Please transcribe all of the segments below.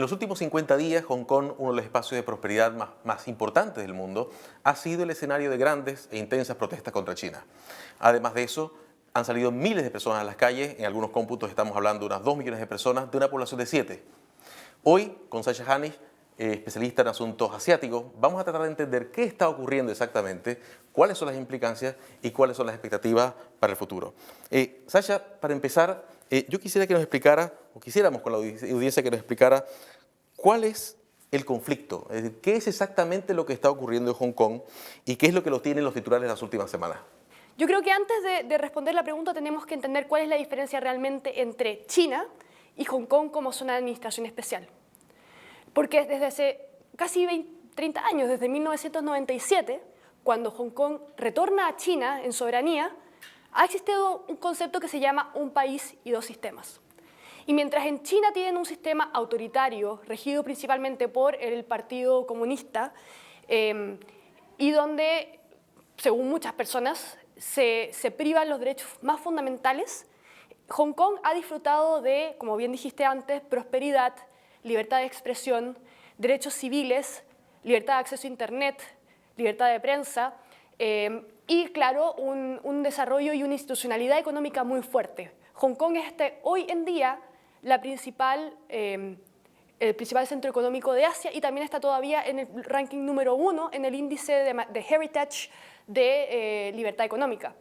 En los últimos 50 días, Hong Kong, uno de los espacios de prosperidad más importantes del mundo, ha sido el escenario de grandes e intensas protestas contra China. Además de eso, han salido miles de personas a las calles, en algunos cómputos estamos hablando de unas 2 millones de personas, de una población de 7. Hoy, con Sasha Hanis, especialista en asuntos asiáticos, vamos a tratar de entender qué está ocurriendo exactamente, cuáles son las implicancias y cuáles son las expectativas para el futuro. Sasha, para empezar, yo quisiera que nos explicara, o quisiéramos con la audiencia que nos explicara, cuál es el conflicto, es decir, qué es exactamente lo que está ocurriendo en Hong Kong y qué es lo que lo tienen los titulares de las últimas semanas. Yo creo que antes de responder la pregunta tenemos que entender cuál es la diferencia realmente entre China y Hong Kong como zona de administración especial. Porque desde hace casi 30 años, desde 1997, cuando Hong Kong retorna a China en soberanía, ha existido un concepto que se llama un país y dos sistemas. Y mientras en China tienen un sistema autoritario, regido principalmente por el Partido Comunista, y donde, según muchas personas, se privan los derechos más fundamentales, Hong Kong ha disfrutado de, como bien dijiste antes, prosperidad, libertad de expresión, derechos civiles, libertad de acceso a Internet, libertad de prensa y, claro, un desarrollo y una institucionalidad económica muy fuerte. Hong Kong es hoy en día el principal centro económico de Asia y también está todavía en el ranking número 1 en el índice de Heritage de libertad económica.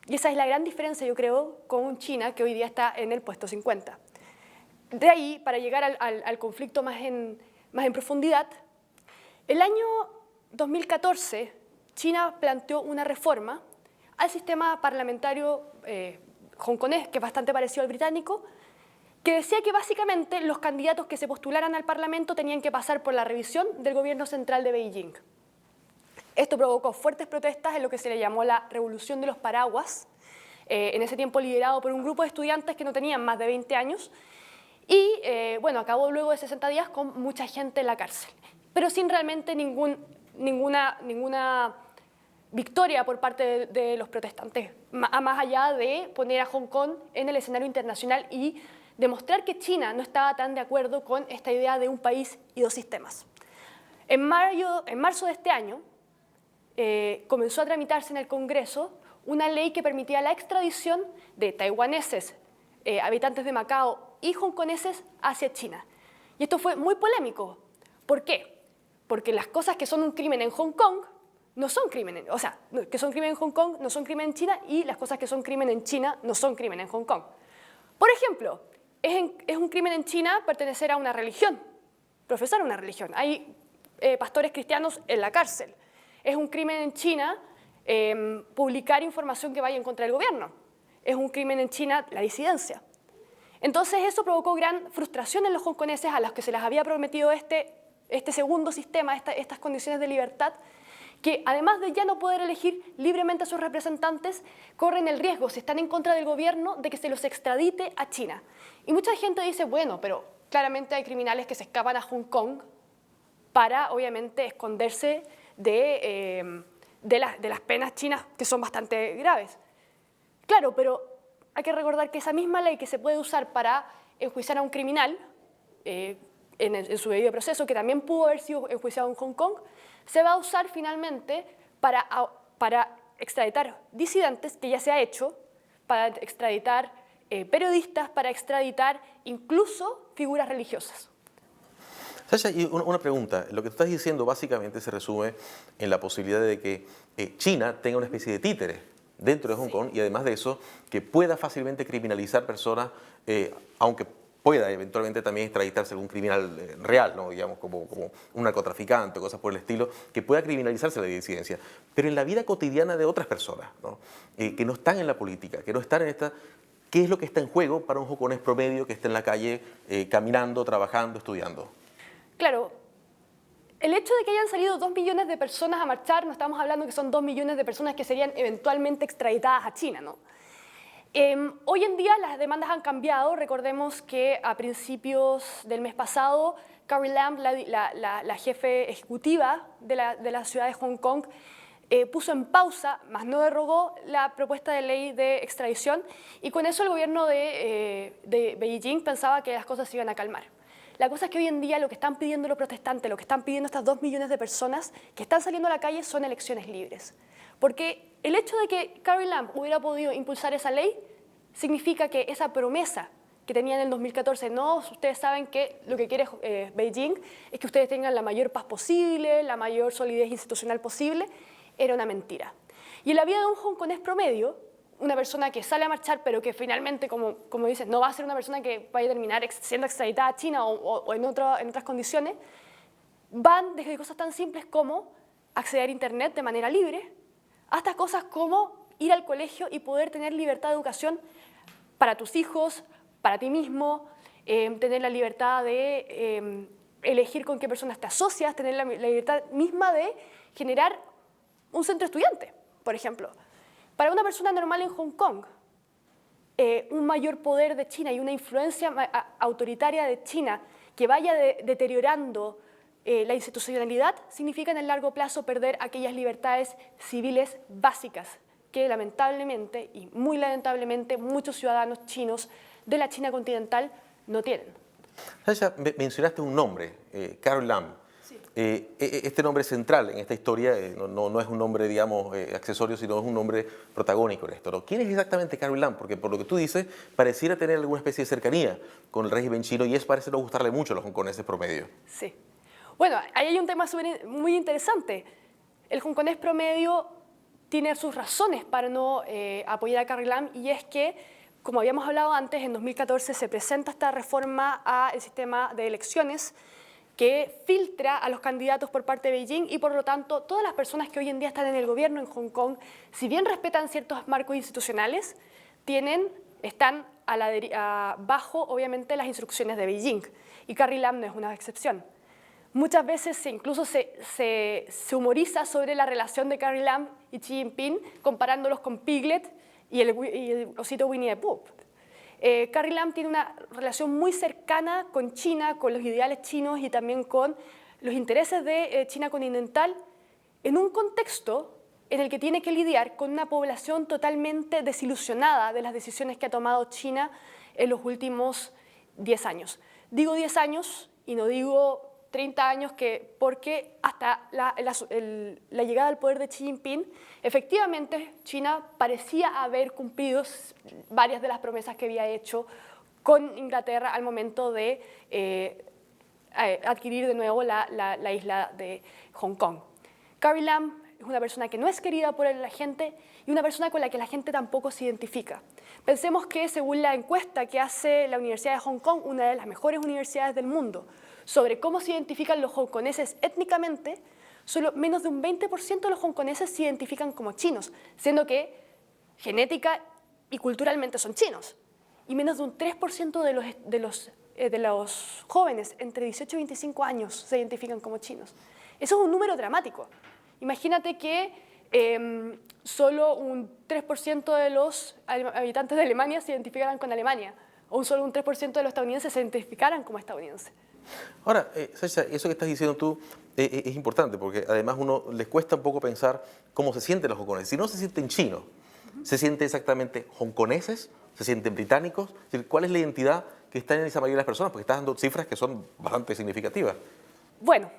Y esa es la gran diferencia, yo creo, con China, que hoy día está en el puesto 50. De ahí, para llegar al conflicto más en profundidad, el año 2014 China planteó una reforma al sistema parlamentario hongkonés, que es bastante parecido al británico, que decía que básicamente los candidatos que se postularan al Parlamento tenían que pasar por la revisión del gobierno central de Beijing. Esto provocó fuertes protestas en lo que se le llamó la Revolución de los Paraguas, en ese tiempo liderado por un grupo de estudiantes que no tenían más de 20 años, y bueno, acabó luego de 60 días con mucha gente en la cárcel, pero sin realmente ninguna victoria por parte de los protestantes, más allá de poner a Hong Kong en el escenario internacional y demostrar que China no estaba tan de acuerdo con esta idea de un país y dos sistemas. En marzo de este año comenzó a tramitarse en el Congreso una ley que permitía la extradición de taiwaneses, habitantes de Macao y hongkoneses hacia China. Y esto fue muy polémico. ¿Por qué? Porque las cosas que son un crimen en Hong Kong no son crimen, o sea, que son crimen en Hong Kong no son crimen en China y las cosas que son crimen en China no son crimen en Hong Kong. Por ejemplo, es un crimen en China pertenecer a una religión, profesar una religión. Hay pastores cristianos en la cárcel. Es un crimen en China publicar información que vaya en contra del gobierno. Es un crimen en China la disidencia. Entonces eso provocó gran frustración en los hongkoneses a los que se les había prometido este segundo sistema, estas condiciones de libertad, que además de ya no poder elegir libremente a sus representantes, corren el riesgo, si están en contra del gobierno, de que se los extradite a China. Y mucha gente dice, bueno, pero claramente hay criminales que se escapan a Hong Kong para, obviamente, esconderse de las penas chinas, que son bastante graves. Claro, pero hay que recordar que esa misma ley que se puede usar para enjuiciar a un criminal en su debido proceso, que también pudo haber sido enjuiciado en Hong Kong, se va a usar finalmente para extraditar disidentes, que ya se ha hecho, para extraditar periodistas, para extraditar incluso figuras religiosas. Sasha, y una pregunta. Lo que tú estás diciendo básicamente se resume en la posibilidad de que China tenga una especie de títere dentro de Hong Kong y además de eso, que pueda fácilmente criminalizar personas, aunque pueda eventualmente también extraditarse algún criminal real, ¿no? Digamos, como un narcotraficante o cosas por el estilo, que pueda criminalizarse la disidencia. Pero en la vida cotidiana de otras personas, ¿no? Que no están en la política, que no están en esta... ¿Qué es lo que está en juego para un hongkonés promedio que está en la calle caminando, trabajando, estudiando? Claro, el hecho de que hayan salido 2 millones de personas a marchar, no estamos hablando que son 2 millones de personas que serían eventualmente extraditadas a China, ¿no? Hoy en día las demandas han cambiado. Recordemos que a principios del mes pasado, Carrie Lam, la jefe ejecutiva de la ciudad de Hong Kong, puso en pausa, más no derogó, la propuesta de ley de extradición y con eso el gobierno de Beijing pensaba que las cosas se iban a calmar. La cosa es que hoy en día lo que están pidiendo los protestantes, lo que están pidiendo estas 2 millones de personas que están saliendo a la calle son elecciones libres. Porque el hecho de que Carrie Lam hubiera podido impulsar esa ley significa que esa promesa que tenía en el 2014, no, ustedes saben que lo que quiere Beijing es que ustedes tengan la mayor paz posible, la mayor solidez institucional posible, era una mentira. Y en la vida de un hongkonés promedio, una persona que sale a marchar pero que finalmente, como dices, no va a ser una persona que vaya a terminar siendo extraditada a China o en otras condiciones, van desde cosas tan simples como acceder a Internet de manera libre, hasta cosas como ir al colegio y poder tener libertad de educación para tus hijos, para ti mismo, tener la libertad de elegir con qué personas te asocias, tener la libertad misma de generar un centro estudiante, por ejemplo. Para una persona normal en Hong Kong, un mayor poder de China y una influencia autoritaria de China que vaya deteriorando la institucionalidad significa en el largo plazo perder aquellas libertades civiles básicas que lamentablemente y muy lamentablemente muchos ciudadanos chinos de la China continental no tienen. Sasha, mencionaste un nombre, Carrie Lam. Sí. Este nombre es central en esta historia, no es un nombre, digamos, accesorio, sino es un nombre protagónico en esto, ¿no? ¿Quién es exactamente Carrie Lam? Porque por lo que tú dices, pareciera tener alguna especie de cercanía con el régimen chino y eso parece no gustarle mucho a los hongkoneses promedio. Sí. Bueno, ahí hay un tema muy interesante. El hongkonés promedio tiene sus razones para no apoyar a Carrie Lam y es que, como habíamos hablado antes, en 2014 se presenta esta reforma al sistema de elecciones que filtra a los candidatos por parte de Beijing y por lo tanto todas las personas que hoy en día están en el gobierno en Hong Kong, si bien respetan ciertos marcos institucionales, están bajo obviamente las instrucciones de Beijing y Carrie Lam no es una excepción. Muchas veces incluso se humoriza sobre la relación de Carrie Lam y Xi Jinping comparándolos con Piglet y el osito Winnie the Pooh. Carrie Lam tiene una relación muy cercana con China, con los ideales chinos y también con los intereses de China continental en un contexto en el que tiene que lidiar con una población totalmente desilusionada de las decisiones que ha tomado China en los últimos 10 años. Digo 10 años y no digo 30 años porque hasta la llegada al poder de Xi Jinping, efectivamente China parecía haber cumplido varias de las promesas que había hecho con Inglaterra al momento de adquirir de nuevo la isla de Hong Kong. Carrie Lam es una persona que no es querida por la gente y una persona con la que la gente tampoco se identifica. Pensemos que según la encuesta que hace la Universidad de Hong Kong, una de las mejores universidades del mundo, sobre cómo se identifican los hongkoneses étnicamente, solo menos de un 20% de los hongkoneses se identifican como chinos, siendo que genética y culturalmente son chinos. Y menos de un 3% de los jóvenes entre 18 y 25 años se identifican como chinos. Eso es un número dramático. Imagínate que solo un 3% de los habitantes de Alemania se identificaran con Alemania, o solo un 3% de los estadounidenses se identificaran como estadounidenses. Ahora, Sasha, eso que estás diciendo tú es importante porque además les cuesta un poco pensar cómo se sienten los hongkoneses. Si no se sienten chinos, ¿se sienten exactamente hongkoneses? ¿Se sienten británicos? Es decir, ¿cuál es la identidad que está en esa mayoría de las personas? Porque estás dando cifras que son bastante significativas. Bueno,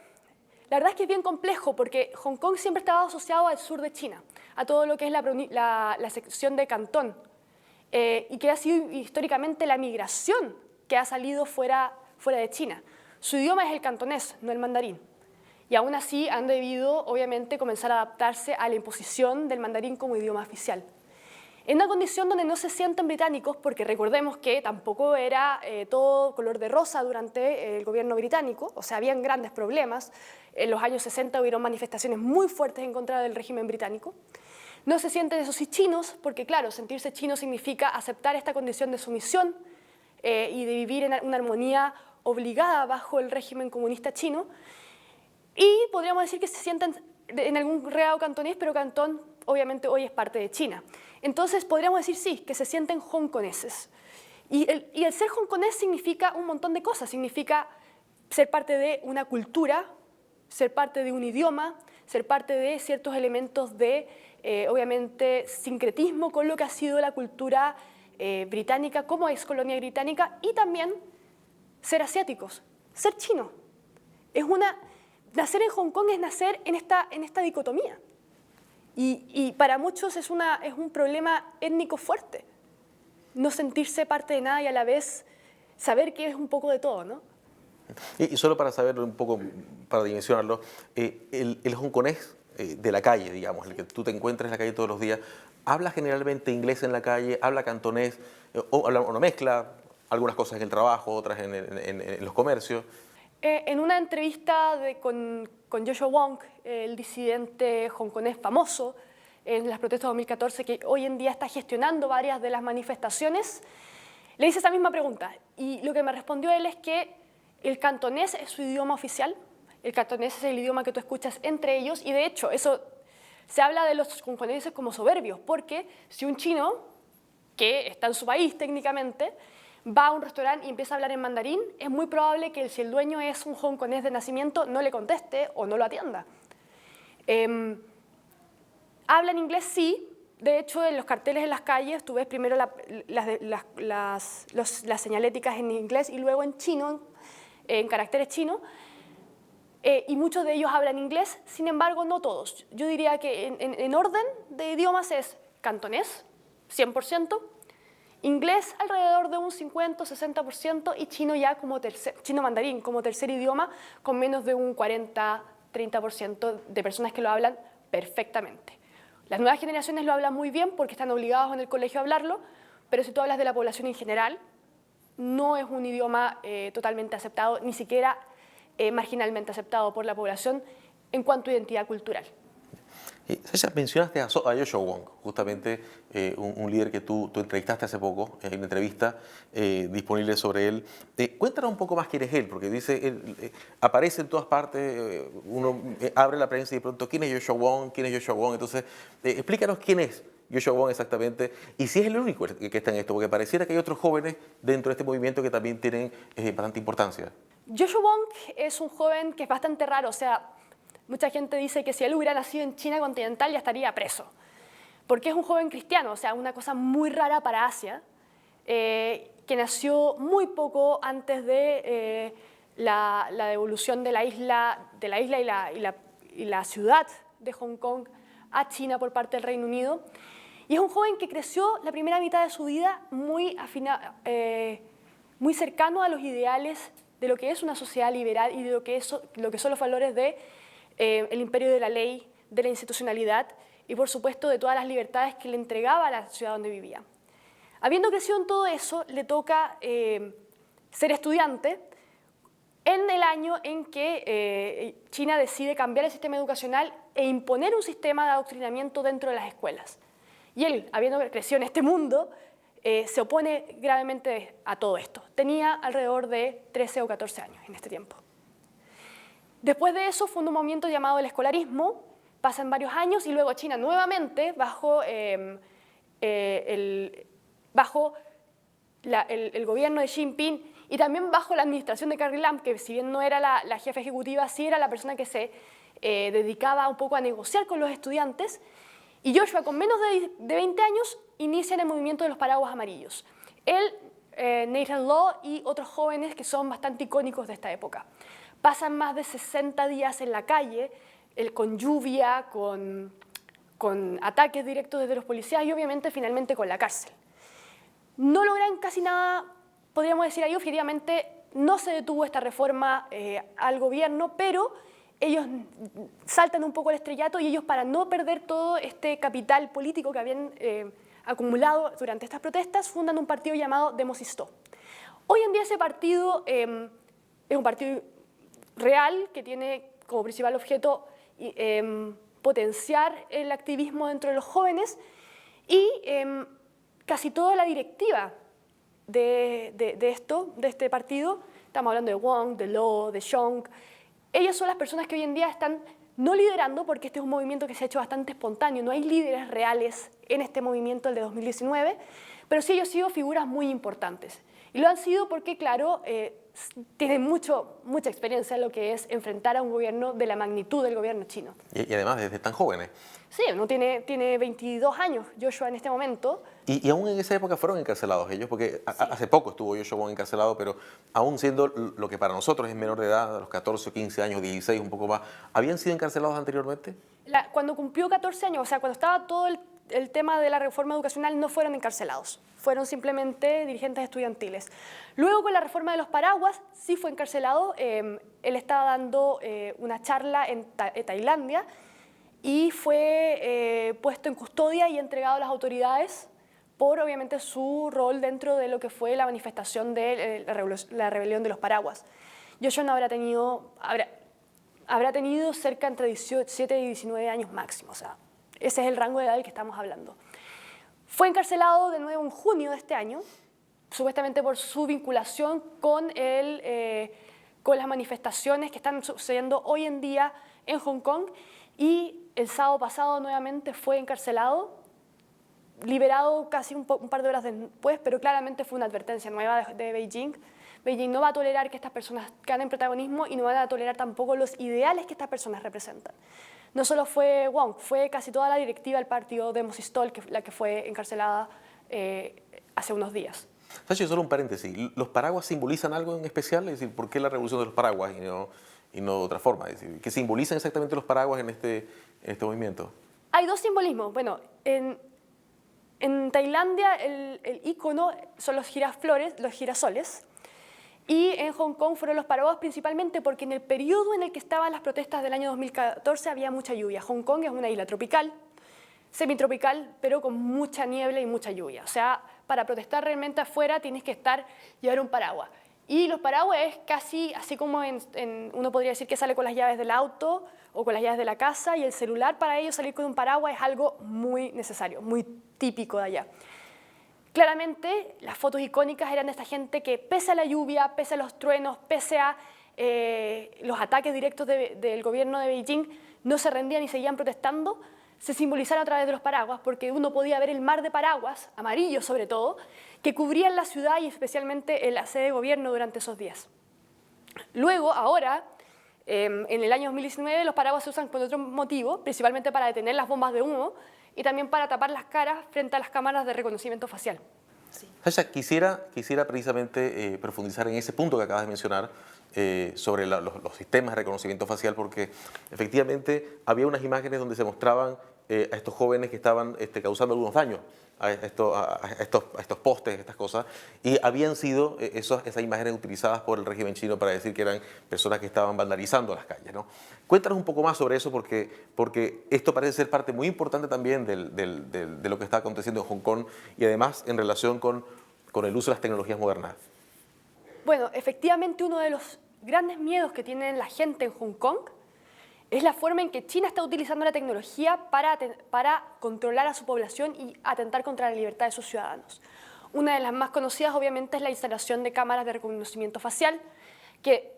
la verdad es que es bien complejo porque Hong Kong siempre estaba asociado al sur de China, a todo lo que es la sección de Cantón, y que ha sido históricamente la migración que ha salido fuera de China. Su idioma es el cantonés, no el mandarín. Y aún así han debido, obviamente, comenzar a adaptarse a la imposición del mandarín como idioma oficial. En una condición donde no se sienten británicos, porque recordemos que tampoco era todo color de rosa durante el gobierno británico, o sea, habían grandes problemas. En los años 60 hubieron manifestaciones muy fuertes en contra del régimen británico. No se sienten eso sí chinos, porque claro, sentirse chino significa aceptar esta condición de sumisión y de vivir en una armonía obligada bajo el régimen comunista chino. Y podríamos decir que se sienten en algún grado cantonés, pero Cantón obviamente hoy es parte de China. Entonces podríamos decir sí, que se sienten hongkoneses. Y el ser hongkonés significa un montón de cosas. Significa ser parte de una cultura, ser parte de un idioma, ser parte de ciertos elementos de, obviamente, sincretismo con lo que ha sido la cultura británica como ex colonia británica y también ser asiáticos. ser chino. Nacer en Hong Kong es nacer en esta dicotomía. Y para muchos es un problema étnico fuerte. No sentirse parte de nada y a la vez saber que es un poco de todo, ¿no? Y solo para saberlo un poco, para dimensionarlo, el hongkonés de la calle, digamos, el que tú te encuentras en la calle todos los días, ¿habla generalmente inglés en la calle, habla cantonés, o habla una mezcla, algunas cosas en el trabajo, otras en los comercios? En una entrevista con Joshua Wong, el disidente hongkonés famoso en las protestas de 2014, que hoy en día está gestionando varias de las manifestaciones, le hice esa misma pregunta. Y lo que me respondió él es que el cantonés es su idioma oficial, el cantonés es el idioma que tú escuchas entre ellos, y de hecho eso se habla de los hongkoneses como soberbios, porque si un chino, que está en su país técnicamente, va a un restaurante y empieza a hablar en mandarín, es muy probable que si el dueño es un hongkonés de nacimiento no le conteste o no lo atienda. Hablan inglés, sí. De hecho, en los carteles en las calles tú ves primero las señaléticas en inglés y luego en chino, en caracteres chinos, y muchos de ellos hablan inglés, sin embargo, no todos. Yo diría que en orden de idiomas es cantonés, 100%, inglés alrededor de un 50 o 60% y chino ya chino mandarín como tercer idioma con menos de un 40-30% de personas que lo hablan perfectamente. Las nuevas generaciones lo hablan muy bien porque están obligados en el colegio a hablarlo, pero si tú hablas de la población en general, no es un idioma totalmente aceptado, ni siquiera marginalmente aceptado por la población en cuanto a identidad cultural. César, mencionaste a Joshua Wong, justamente un líder que tú entrevistaste hace poco, en una entrevista disponible sobre él. Cuéntanos un poco más quién es él, porque dice, él aparece en todas partes, uno abre la prensa y de pronto, ¿quién es Joshua Wong? ¿Quién es Joshua Wong? Entonces, explícanos quién es Joshua Wong exactamente y si es el único que está en esto, porque pareciera que hay otros jóvenes dentro de este movimiento que también tienen bastante importancia. Joshua Wong es un joven que es bastante raro, o sea, mucha gente dice que si él hubiera nacido en China continental ya estaría preso, porque es un joven cristiano, o sea, una cosa muy rara para Asia, que nació muy poco antes de la devolución de la isla y la ciudad de Hong Kong a China por parte del Reino Unido. Y es un joven que creció la primera mitad de su vida muy cercano a los ideales de lo que es una sociedad liberal y de lo que son los valores de el imperio de la ley, de la institucionalidad y, por supuesto, de todas las libertades que le entregaba a la ciudad donde vivía. Habiendo crecido en todo eso, le toca ser estudiante en el año en que China decide cambiar el sistema educacional e imponer un sistema de adoctrinamiento dentro de las escuelas. Y él, habiendo crecido en este mundo, se opone gravemente a todo esto. Tenía alrededor de 13 o 14 años en este tiempo. Después de eso funda un movimiento llamado el escolarismo, pasan varios años y luego China nuevamente, bajo el gobierno de Xi Jinping y también bajo la administración de Carrie Lam, que si bien no era la jefa ejecutiva, sí era la persona que se dedicaba un poco a negociar con los estudiantes, y Joshua, con menos de 20 años, inicia en el movimiento de los paraguas amarillos. Él, Nathan Law y otros jóvenes que son bastante icónicos de esta época. Pasan más de 60 días en la calle, con lluvia, con ataques directos desde los policías y obviamente finalmente con la cárcel. No logran casi nada, podríamos decir ahí objetivamente, no se detuvo esta reforma al gobierno, pero ellos saltan un poco al estrellato y ellos, para no perder todo este capital político que habían acumulado durante estas protestas, fundan un partido llamado Demosistó. Hoy en día ese partido es un partido real que tiene como principal objeto potenciar el activismo dentro de los jóvenes y casi toda la directiva de este partido, estamos hablando de Wong, de Law, de Xiong, ellas son las personas que hoy en día están no liderando, porque este es un movimiento que se ha hecho bastante espontáneo, no hay líderes reales en este movimiento, el de 2019, pero sí ellos han sido figuras muy importantes. Y lo han sido porque, claro, tienen mucha experiencia en lo que es enfrentar a un gobierno de la magnitud del gobierno chino. Y además desde tan jóvenes. Sí, uno tiene 22 años, Joshua, en este momento. Y aún en esa época fueron encarcelados ellos, porque hace poco estuvo Joshua Wong encarcelado, pero aún siendo lo que para nosotros es menor de edad, a los 14 o 15 años, 16, un poco más, ¿habían sido encarcelados anteriormente? Cuando cumplió 14 años, o sea, cuando estaba todo el tema de la reforma educacional, no fueron encarcelados, fueron simplemente dirigentes estudiantiles. Luego, con la reforma de los paraguas, sí fue encarcelado. Él estaba dando una charla en Tailandia y fue puesto en custodia y entregado a las autoridades por, obviamente, su rol dentro de lo que fue la manifestación de la rebelión de los paraguas. Joshua no habrá tenido cerca entre 17 y 19 años máximo, o sea, ese es el rango de edad del que estamos hablando. Fue encarcelado de nuevo en junio de este año, supuestamente por su vinculación con las manifestaciones que están sucediendo hoy en día en Hong Kong, y el sábado pasado nuevamente fue encarcelado, liberado casi un par de horas después, pero claramente fue una advertencia nueva de Beijing. Beijing no va a tolerar que estas personas ganen protagonismo y no van a tolerar tampoco los ideales que estas personas representan. No solo fue Wong, fue casi toda la directiva del partido de Mosistol la que fue encarcelada hace unos días. Sachi, solo un paréntesis. ¿Los paraguas simbolizan algo en especial? Es decir, ¿por qué la revolución de los paraguas y no de otra forma? Es decir, ¿qué simbolizan exactamente los paraguas en este movimiento? Hay dos simbolismos. Bueno, en Tailandia el ícono son los girasoles, y en Hong Kong fueron los paraguas principalmente porque en el periodo en el que estaban las protestas del año 2014 había mucha lluvia. Hong Kong es una isla tropical, semitropical, pero con mucha niebla y mucha lluvia. O sea, para protestar realmente afuera tienes que llevar un paraguas. Y los paraguas es casi así como uno podría decir que sale con las llaves del auto o con las llaves de la casa, y el celular, para ellos salir con un paraguas es algo muy necesario, muy típico de allá. Claramente, las fotos icónicas eran de esta gente que, pese a la lluvia, pese a los truenos, pese a los ataques directos del gobierno de Beijing, no se rendían y seguían protestando. Se simbolizaron a través de los paraguas, porque uno podía ver el mar de paraguas, amarillos sobre todo, que cubrían la ciudad y especialmente la sede de gobierno durante esos días. Luego, ahora, en el año 2019, los paraguas se usan por otro motivo, principalmente para detener las bombas de humo y también para tapar las caras frente a las cámaras de reconocimiento facial. Sí. Sasha, quisiera precisamente profundizar en ese punto que acabas de mencionar sobre los sistemas de reconocimiento facial, porque efectivamente había unas imágenes donde se mostraban a estos jóvenes que estaban causando algunos daños a estos postes, estas cosas, y habían sido esas imágenes utilizadas por el régimen chino para decir que eran personas que estaban vandalizando las calles, ¿no? Cuéntanos un poco más sobre eso, porque esto parece ser parte muy importante también de lo que está aconteciendo en Hong Kong, y además en relación con el uso de las tecnologías modernas. Bueno, efectivamente uno de los grandes miedos que tiene la gente en Hong Kong es la forma en que China está utilizando la tecnología para controlar a su población y atentar contra la libertad de sus ciudadanos. Una de las más conocidas, obviamente, es la instalación de cámaras de reconocimiento facial que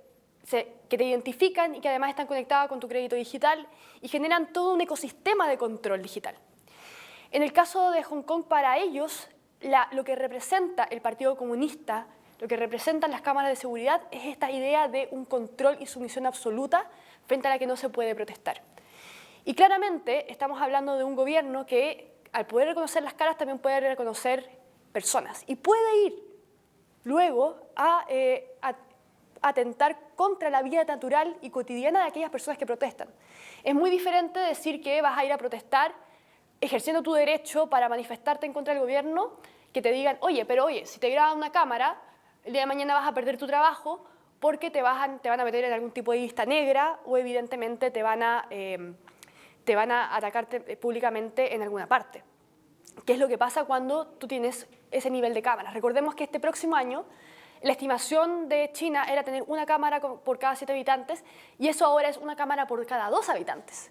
te identifican y que además están conectadas con tu crédito digital y generan todo un ecosistema de control digital. En el caso de Hong Kong, para ellos, lo que representa el Partido Comunista, lo que representan las cámaras de seguridad, es esta idea de un control y sumisión absoluta frente a la que no se puede protestar. Y claramente estamos hablando de un gobierno que, al poder reconocer las caras, también puede reconocer personas y puede ir luego a atentar contra la vida natural y cotidiana de aquellas personas que protestan. Es muy diferente decir que vas a ir a protestar ejerciendo tu derecho para manifestarte en contra del gobierno, que te digan, oye, si te graban una cámara, el día de mañana vas a perder tu trabajo porque te van a meter en algún tipo de lista negra o evidentemente te van a atacar públicamente en alguna parte. ¿Qué es lo que pasa cuando tú tienes ese nivel de cámaras? Recordemos que este próximo año la estimación de China era tener una cámara por cada 7 habitantes y eso ahora es una cámara por cada 2 habitantes.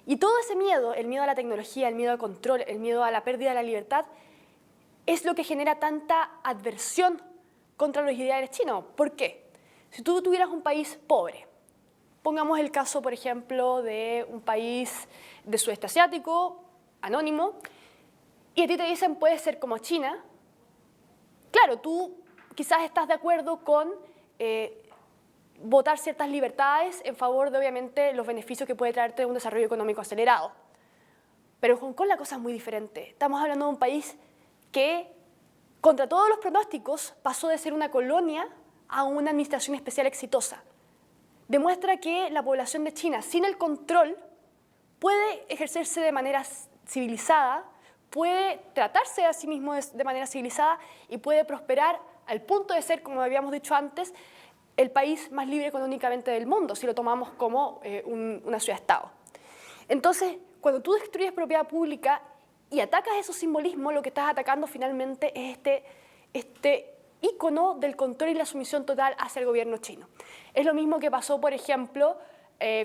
Y todo ese miedo, el miedo a la tecnología, el miedo al control, el miedo a la pérdida de la libertad, es lo que genera tanta adversión contra los ideales chinos. ¿Por qué? Si tú tuvieras un país pobre, pongamos el caso, por ejemplo, de un país de sudeste asiático, anónimo, y a ti te dicen puedes ser como China, claro, tú quizás estás de acuerdo con votar ciertas libertades en favor de, obviamente, los beneficios que puede traerte un desarrollo económico acelerado. Pero en Hong Kong la cosa es muy diferente. Estamos hablando de un país que, contra todos los pronósticos, pasó de ser una colonia a una administración especial exitosa. Demuestra que la población de China, sin el control, puede ejercerse de manera civilizada, puede tratarse a sí mismo de manera civilizada y puede prosperar al punto de ser, como habíamos dicho antes, el país más libre económicamente del mundo, si lo tomamos como una ciudad-estado. Entonces, cuando tú destruyes propiedad pública y atacas esos simbolismos, lo que estás atacando finalmente es este ícono del control y la sumisión total hacia el gobierno chino. Es lo mismo que pasó, por ejemplo,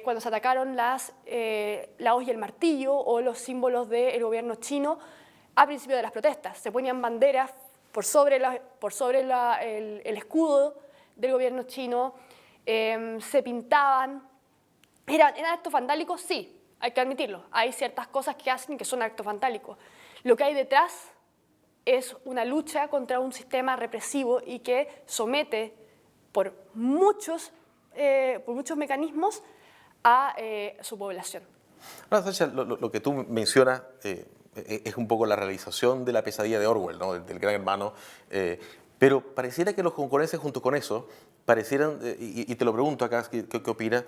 cuando se atacaron la hoz y el martillo o los símbolos del gobierno chino a principio de las protestas. Se ponían banderas por sobre el escudo del gobierno chino, se pintaban. ¿Eran actos vandálicos? Sí, hay que admitirlo. Hay ciertas cosas que hacen que son actos vandálicos. Lo que hay detrás es una lucha contra un sistema represivo y que somete por muchos mecanismos a su población. Ahora, Sasha, lo que tú mencionas es un poco la realización de la pesadilla de Orwell, ¿no? del Gran Hermano, pero pareciera que los hongkoneses junto con eso, parecieran, y te lo pregunto acá, ¿qué opinas?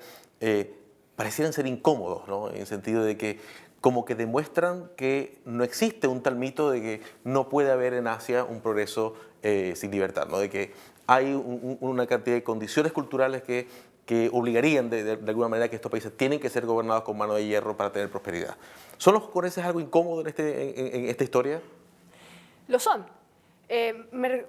Parecieran ser incómodos, ¿no? En el sentido de que como que demuestran que no existe un tal mito de que no puede haber en Asia un progreso sin libertad, ¿no? De que hay una cantidad de condiciones culturales que obligarían de alguna manera que estos países tienen que ser gobernados con mano de hierro para tener prosperidad. ¿Son los hongkoneses algo incómodo en esta historia? Lo son.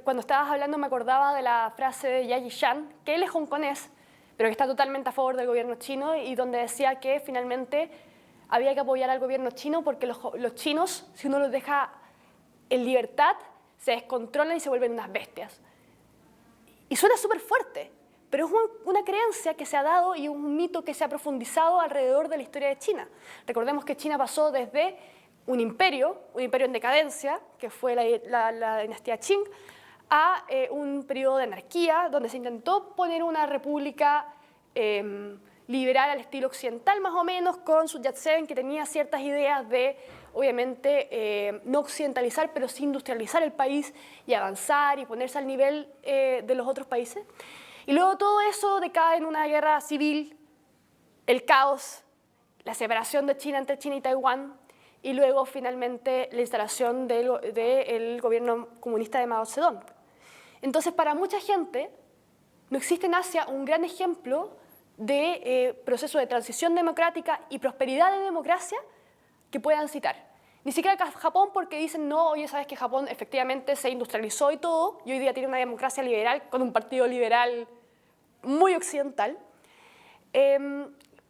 Cuando estabas hablando me acordaba de la frase de Yayi Shan, que él es hongkonés, pero que está totalmente a favor del gobierno chino y donde decía que finalmente había que apoyar al gobierno chino porque los chinos, si uno los deja en libertad, se descontrolan y se vuelven unas bestias. Y suena súper fuerte, pero es una creencia que se ha dado y un mito que se ha profundizado alrededor de la historia de China. Recordemos que China pasó desde un imperio en decadencia, que fue la dinastía Qing, a un periodo de anarquía, donde se intentó poner una república liberal al estilo occidental, más o menos, con Sun Yat-sen, que tenía ciertas ideas de, obviamente, no occidentalizar, pero sí industrializar el país y avanzar y ponerse al nivel de los otros países. Y luego todo eso decae en una guerra civil, el caos, la separación de China entre China y Taiwán, y luego finalmente la instalación del gobierno comunista de Mao Zedong. Entonces, para mucha gente, no existe en Asia un gran ejemplo de proceso de transición democrática y prosperidad de democracia que puedan citar. Ni siquiera Japón, porque dicen, no, oye, sabes que Japón efectivamente se industrializó y todo, y hoy día tiene una democracia liberal con un partido liberal muy occidental,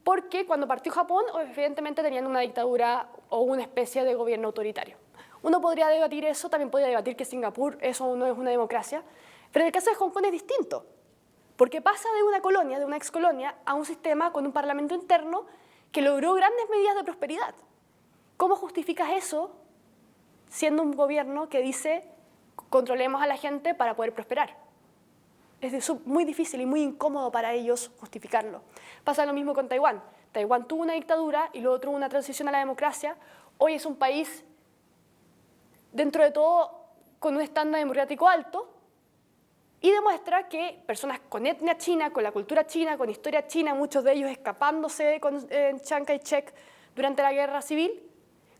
porque cuando partió Japón, evidentemente tenían una dictadura o una especie de gobierno autoritario. Uno podría debatir eso, también podría debatir que Singapur eso no es una democracia, pero en el caso de Hong Kong es distinto, porque pasa de una colonia, de una excolonia, a un sistema con un parlamento interno que logró grandes medidas de prosperidad. ¿Cómo justificas eso siendo un gobierno que dice controlemos a la gente para poder prosperar? Es muy difícil y muy incómodo para ellos justificarlo. Pasa lo mismo con Taiwán. Taiwán tuvo una dictadura y luego tuvo una transición a la democracia. Hoy es un país, dentro de todo, con un estándar democrático alto y demuestra que personas con etnia china, con la cultura china, con historia china, muchos de ellos escapándose con Chiang Kai-shek durante la guerra civil,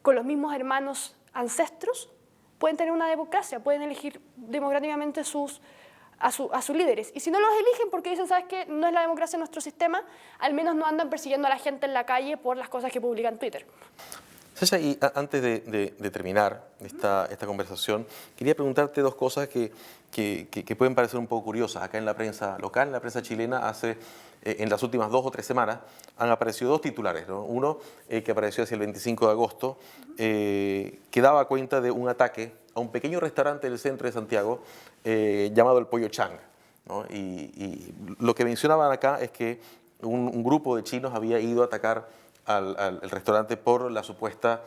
con los mismos hermanos ancestros, pueden tener una democracia, pueden elegir democráticamente a sus líderes. Y si no los eligen porque dicen, ¿sabes qué? No es la democracia nuestro sistema, al menos no andan persiguiendo a la gente en la calle por las cosas que publican en Twitter. Sasha, y antes de terminar esta conversación, quería preguntarte dos cosas que pueden parecer un poco curiosas. Acá en la prensa local, en la prensa chilena, en las últimas 2 o 3 semanas, han aparecido 2 titulares, ¿no? Uno que apareció hacia el 25 de agosto, que daba cuenta de un ataque a un pequeño restaurante del centro de Santiago llamado El Pollo Chang, ¿no? Y lo que mencionaban acá es que un grupo de chinos había ido a atacar al restaurante por la supuesta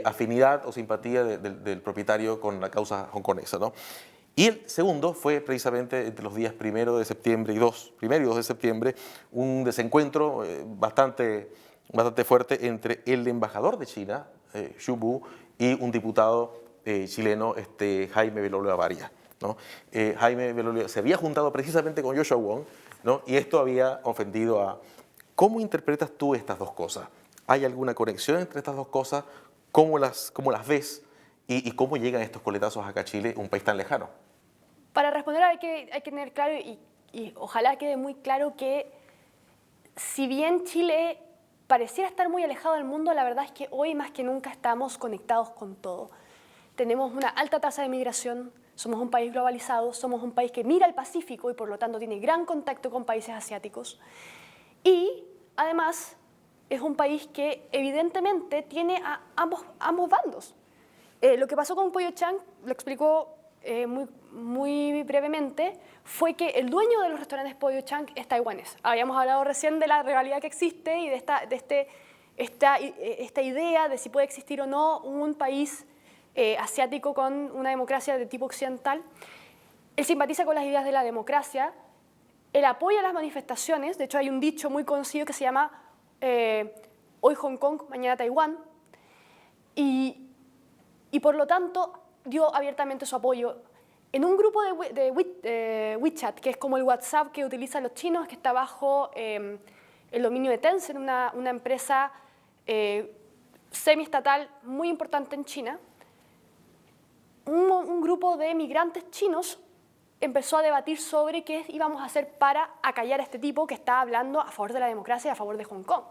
afinidad o simpatía del propietario con la causa hongkonesa, ¿no? Y el segundo fue precisamente entre los días 1 y 2 de septiembre, un desencuentro bastante fuerte entre el embajador de China, Xu Bu, y un diputado chileno, Jaime Belolio Avaria, ¿no? Jaime Belolio se había juntado precisamente con Joshua Wong, ¿no? Y esto había ofendido a... ¿Cómo interpretas tú estas dos cosas? ¿Hay alguna conexión entre estas dos cosas? ¿Cómo las ves? ¿Y cómo llegan estos coletazos acá a Chile, un país tan lejano? Para responder hay que tener claro, y ojalá quede muy claro, que si bien Chile pareciera estar muy alejado del mundo, la verdad es que hoy más que nunca estamos conectados con todo. Tenemos una alta tasa de migración, somos un país globalizado, somos un país que mira al Pacífico y por lo tanto tiene gran contacto con países asiáticos. Y además es un país que evidentemente tiene a ambos bandos. Lo que pasó con Pollo Chang, lo explicó muy brevemente, fue que el dueño de los restaurantes Pollo Chang es taiwanés. Habíamos hablado recién de la rivalidad que existe y de esta idea de si puede existir o no un país asiático con una democracia de tipo occidental. Él simpatiza con las ideas de la democracia, él apoya las manifestaciones, de hecho hay un dicho muy conocido que se llama hoy Hong Kong, mañana Taiwán, y por lo tanto dio abiertamente su apoyo. En un grupo de WeChat, que es como el WhatsApp que utilizan los chinos, que está bajo el dominio de Tencent, una empresa semiestatal muy importante en China, un grupo de migrantes chinos empezó a debatir sobre qué íbamos a hacer para acallar a este tipo que está hablando a favor de la democracia y a favor de Hong Kong.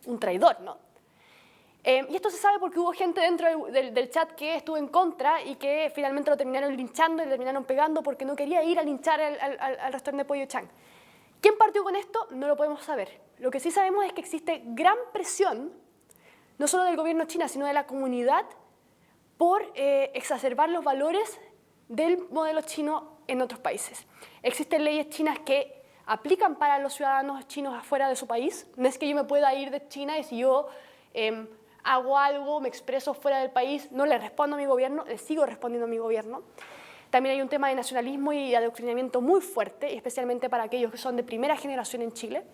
Un traidor, ¿no? Y esto se sabe porque hubo gente dentro del chat que estuvo en contra y que finalmente lo terminaron linchando y lo terminaron pegando porque no quería ir a linchar al restaurante de Pollo Chang. ¿Quién partió con esto? No lo podemos saber. Lo que sí sabemos es que existe gran presión, no solo del gobierno chino, sino de la comunidad, por exacerbar los valores del modelo chino en otros países. Existen leyes chinas que aplican para los ciudadanos chinos afuera de su país. No es que yo me pueda ir de China y si yo hago algo, me expreso fuera del país, no le respondo a mi gobierno, le sigo respondiendo a mi gobierno. También hay un tema de nacionalismo y adoctrinamiento muy fuerte, especialmente para aquellos que son de primera generación en Chile.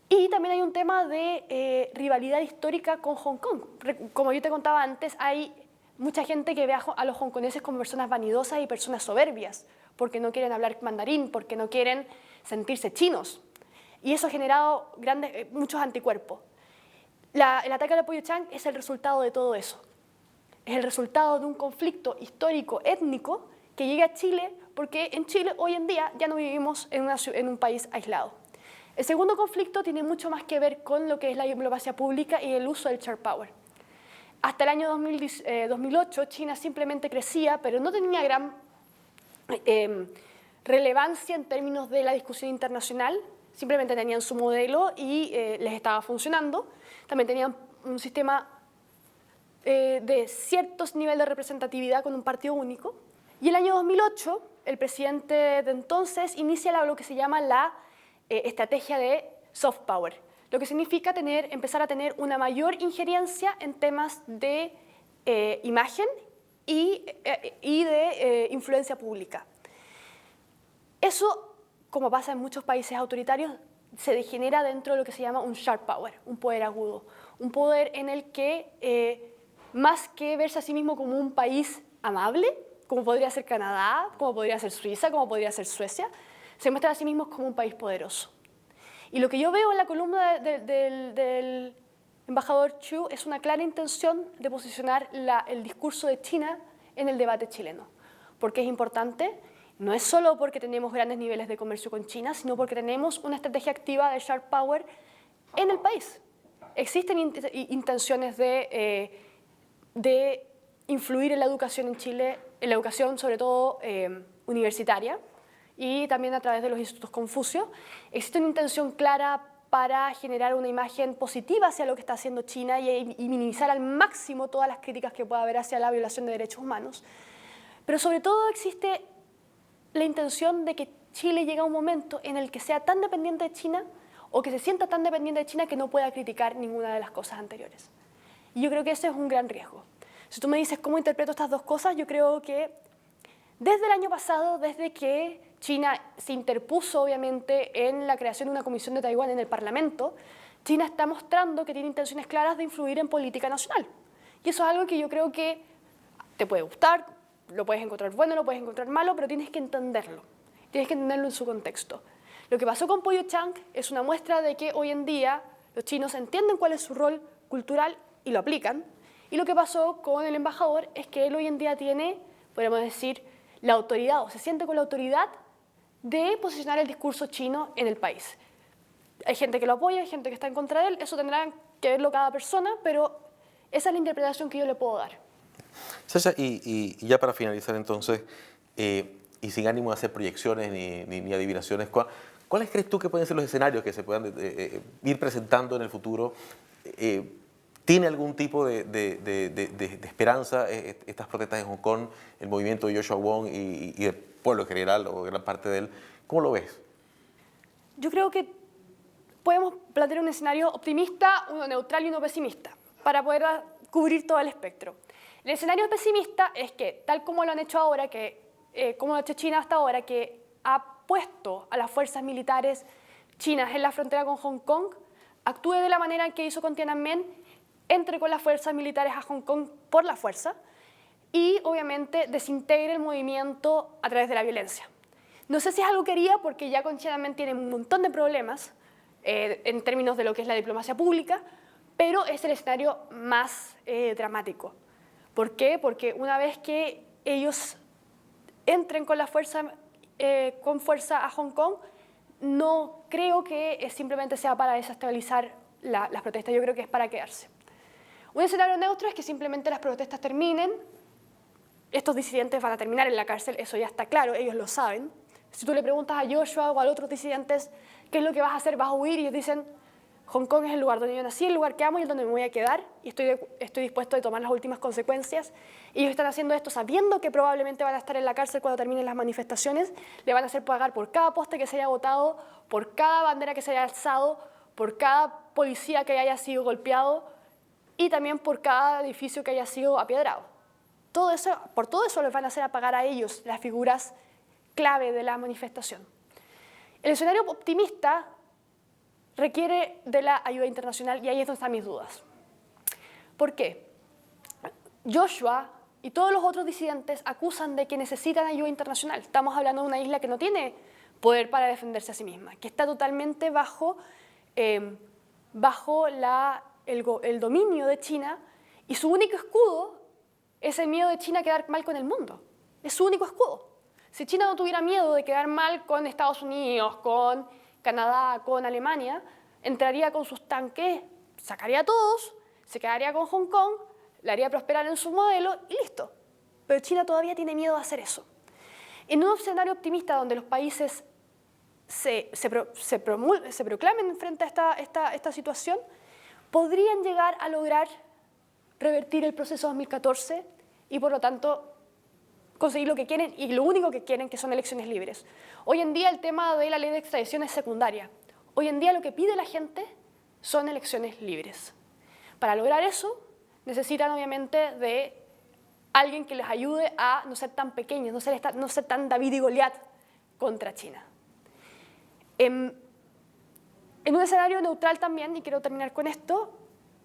Y también hay un tema de rivalidad histórica con Hong Kong. Como yo te contaba antes, hay mucha gente que ve a los hongkoneses como personas vanidosas y personas soberbias, porque no quieren hablar mandarín, porque no quieren sentirse chinos. Y eso ha generado muchos anticuerpos. El ataque a Pollo Chang es el resultado de todo eso. Es el resultado de un conflicto histórico, étnico, que llega a Chile, porque en Chile hoy en día ya no vivimos en un país aislado. El segundo conflicto tiene mucho más que ver con lo que es la diplomacia pública y el uso del sharp power. Hasta el año 2008 China simplemente crecía, pero no tenía gran relevancia en términos de la discusión internacional. Simplemente tenían su modelo y les estaba funcionando. También tenían un sistema de ciertos niveles de representatividad con un partido único. Y el año 2008, el presidente de entonces inicia lo que se llama la estrategia de soft power, lo que significa empezar a tener una mayor injerencia en temas de imagen y de influencia pública. Eso, como pasa en muchos países autoritarios, se degenera dentro de lo que se llama un sharp power, un poder agudo, un poder en el que más que verse a sí mismo como un país amable, como podría ser Canadá, como podría ser Suiza, como podría ser Suecia, se muestra a sí mismos como un país poderoso. Y lo que yo veo en la columna del embajador Chu es una clara intención de posicionar el discurso de China en el debate chileno. ¿Por qué es importante? No es solo porque tenemos grandes niveles de comercio con China, sino porque tenemos una estrategia activa de sharp power en el país. Existen intenciones de influir en la educación en Chile, en la educación sobre todo universitaria, y también a través de los institutos Confucio. Existe una intención clara para generar una imagen positiva hacia lo que está haciendo China y minimizar al máximo todas las críticas que pueda haber hacia la violación de derechos humanos. Pero sobre todo existe la intención de que Chile llegue a un momento en el que sea tan dependiente de China o que se sienta tan dependiente de China que no pueda criticar ninguna de las cosas anteriores. Y yo creo que ese es un gran riesgo. Si tú me dices cómo interpreto estas dos cosas, yo creo que Desde el año pasado, desde que China se interpuso obviamente en la creación de una comisión de Taiwán en el Parlamento, China está mostrando que tiene intenciones claras de influir en política nacional. Y eso es algo que yo creo que te puede gustar, lo puedes encontrar bueno, lo puedes encontrar malo, pero tienes que entenderlo en su contexto. Lo que pasó con Pollo Chang es una muestra de que hoy en día los chinos entienden cuál es su rol cultural y lo aplican. Y lo que pasó con el embajador es que él hoy en día tiene, podríamos decir, la autoridad, o se siente con la autoridad de posicionar el discurso chino en el país. Hay gente que lo apoya, hay gente que está en contra de él, eso tendrá que verlo cada persona, pero esa es la interpretación que yo le puedo dar. Sasha, y ya para finalizar entonces, y sin ánimo de hacer proyecciones ni adivinaciones, ¿cuáles crees tú que pueden ser los escenarios que se puedan ir presentando en el futuro? ¿Tiene algún tipo de esperanza estas protestas en Hong Kong, el movimiento de Joshua Wong y el pueblo en general, o gran parte de él? ¿Cómo lo ves? Yo creo que podemos plantear un escenario optimista, uno neutral y uno pesimista, para poder cubrir todo el espectro. El escenario pesimista es que, tal como lo han hecho ahora, como lo ha hecho China hasta ahora, que ha puesto a las fuerzas militares chinas en la frontera con Hong Kong, actúe de la manera en que hizo con Tiananmen, entre con las fuerzas militares a Hong Kong por la fuerza y, obviamente, desintegre el movimiento a través de la violencia. No sé si es algo que haría, porque ya con Tiananmen tiene un montón de problemas en términos de lo que es la diplomacia pública, pero es el escenario más dramático. ¿Por qué? Porque una vez que ellos entren con fuerza a Hong Kong, no creo que simplemente sea para desestabilizar las protestas, yo creo que es para quedarse. Un escenario neutro es que simplemente las protestas terminen, estos disidentes van a terminar en la cárcel, eso ya está claro, ellos lo saben. Si tú le preguntas a Joshua o a otros disidentes qué es lo que vas a hacer, vas a huir, y ellos dicen: Hong Kong es el lugar donde yo nací, el lugar que amo y el donde me voy a quedar, y estoy dispuesto a tomar las últimas consecuencias. Y ellos están haciendo esto sabiendo que probablemente van a estar en la cárcel cuando terminen las manifestaciones, le van a hacer pagar por cada poste que se haya botado, por cada bandera que se haya alzado, por cada policía que haya sido golpeado y también por cada edificio que haya sido apiedrado. Por todo eso les van a hacer pagar a ellos, las figuras clave de la manifestación. El escenario optimista requiere de la ayuda internacional, y ahí es donde están mis dudas. ¿Por qué? Joshua y todos los otros disidentes acusan de que necesitan ayuda internacional. Estamos hablando de una isla que no tiene poder para defenderse a sí misma, que está totalmente bajo el dominio de China, y su único escudo es el miedo de China a quedar mal con el mundo. Es su único escudo. Si China no tuviera miedo de quedar mal con Estados Unidos, con Canadá, con Alemania, entraría con sus tanques, sacaría a todos, se quedaría con Hong Kong, la haría prosperar en su modelo y listo. Pero China todavía tiene miedo de hacer eso. En un escenario optimista donde los países se proclamen frente a esta situación, podrían llegar a lograr revertir el proceso 2014 y, por lo tanto, conseguir lo que quieren, y lo único que quieren, que son elecciones libres. Hoy en día el tema de la ley de extradición es secundaria. Hoy en día lo que pide la gente son elecciones libres. Para lograr eso necesitan obviamente de alguien que les ayude a no ser tan pequeños, no ser tan David y Goliat contra China. En un escenario neutral también, y quiero terminar con esto,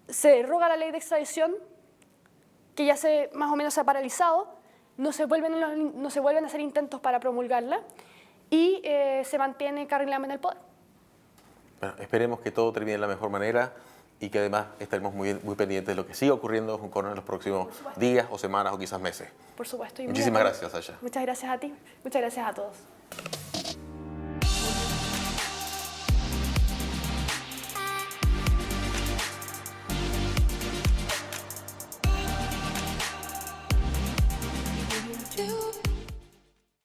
se deroga la ley de extradición, que ya más o menos se ha paralizado, no se vuelven a hacer intentos para promulgarla, y se mantiene Carrie Lam en el poder. Bueno, esperemos que todo termine de la mejor manera y que además estaremos muy pendientes de lo que siga ocurriendo en Hong Kong en los próximos días o semanas o quizás meses. Por supuesto. Muchísimas gracias, Sasha. Muchas gracias a ti. Muchas gracias a todos.